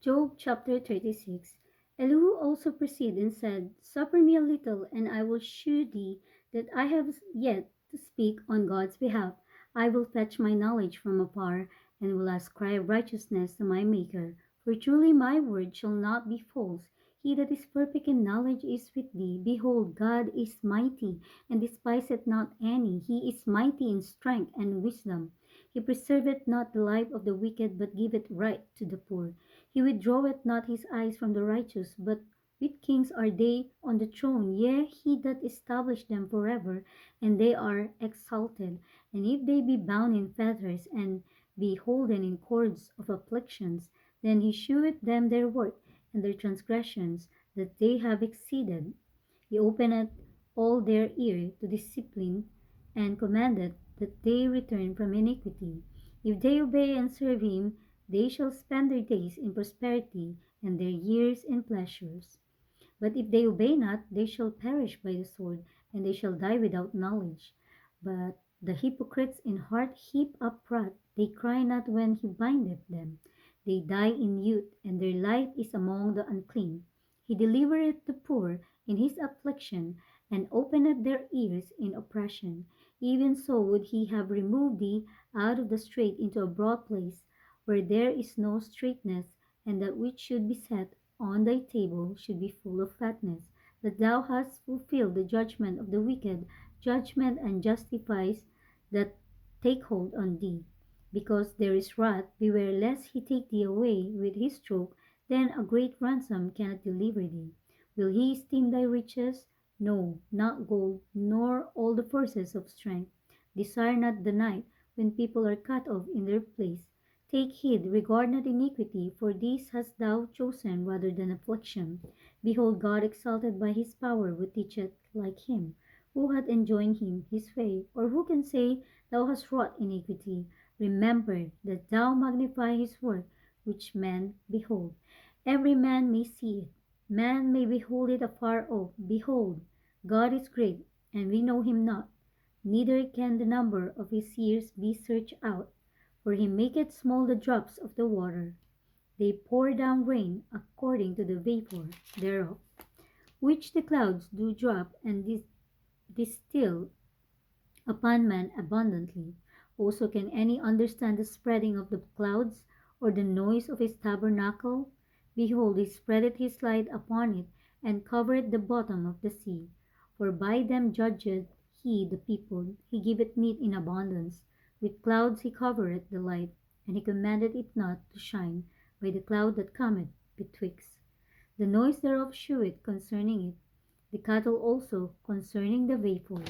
Job chapter 36. Elihu also proceeded and said, Suffer me a little, and I will shew thee that I have yet to speak on God's behalf. I will fetch my knowledge from afar, and will ascribe righteousness to my Maker. For truly my word shall not be false. He that is perfect in knowledge is with thee. Behold, God is mighty, and despiseth not any. He is mighty in strength and wisdom. He preserveth not the life of the wicked, but giveth right to the poor. He withdraweth not his eyes from the righteous, but with kings are they on the throne. Yea, he that established them forever, and they are exalted. And if they be bound in fetters, and be holden in cords of afflictions, then he sheweth them their work, and their transgressions, that they have exceeded. He openeth all their ear to discipline, and commandeth that they return from iniquity. If they obey and serve him, they shall spend their days in prosperity, and their years in pleasures. But if they obey not, they shall perish by the sword, and they shall die without knowledge. But the hypocrites in heart heap up wrath, they cry not when he bindeth them. They die in youth, and their life is among the unclean. He delivereth the poor in his affliction, and openeth their ears in oppression. Even so would he have removed thee out of the strait into a broad place, where there is no straightness, and that which should be set on thy table should be full of fatness. But thou hast fulfilled the judgment of the wicked, judgment and justifies that take hold on thee. Because there is wrath, beware lest he take thee away with his stroke, then a great ransom cannot deliver thee. Will he esteem thy riches? No, not gold, nor all the forces of strength. Desire not the night, when people are cut off in their place. Take heed, regard not iniquity, for this hast thou chosen rather than affliction. Behold, God exalted by his power would teacheth like him. Who hath enjoined him his way? Or who can say, Thou hast wrought iniquity? Remember that thou magnify his work, which men behold. Every man may see it. Man may behold it afar off. Behold, God is great, and we know him not. Neither can the number of his years be searched out. For he maketh small the drops of the water. They pour down rain according to the vapor thereof, which the clouds do drop and distill upon man abundantly. Also can any understand the spreading of the clouds, or the noise of his tabernacle? Behold, he spreadeth his light upon it, and covereth the bottom of the sea. For by them judgeth he the people, he giveth meat in abundance. With clouds he covereth the light, and he commanded it not to shine by the cloud that cometh betwixt. The noise thereof sheweth concerning it, the cattle also concerning the vapor.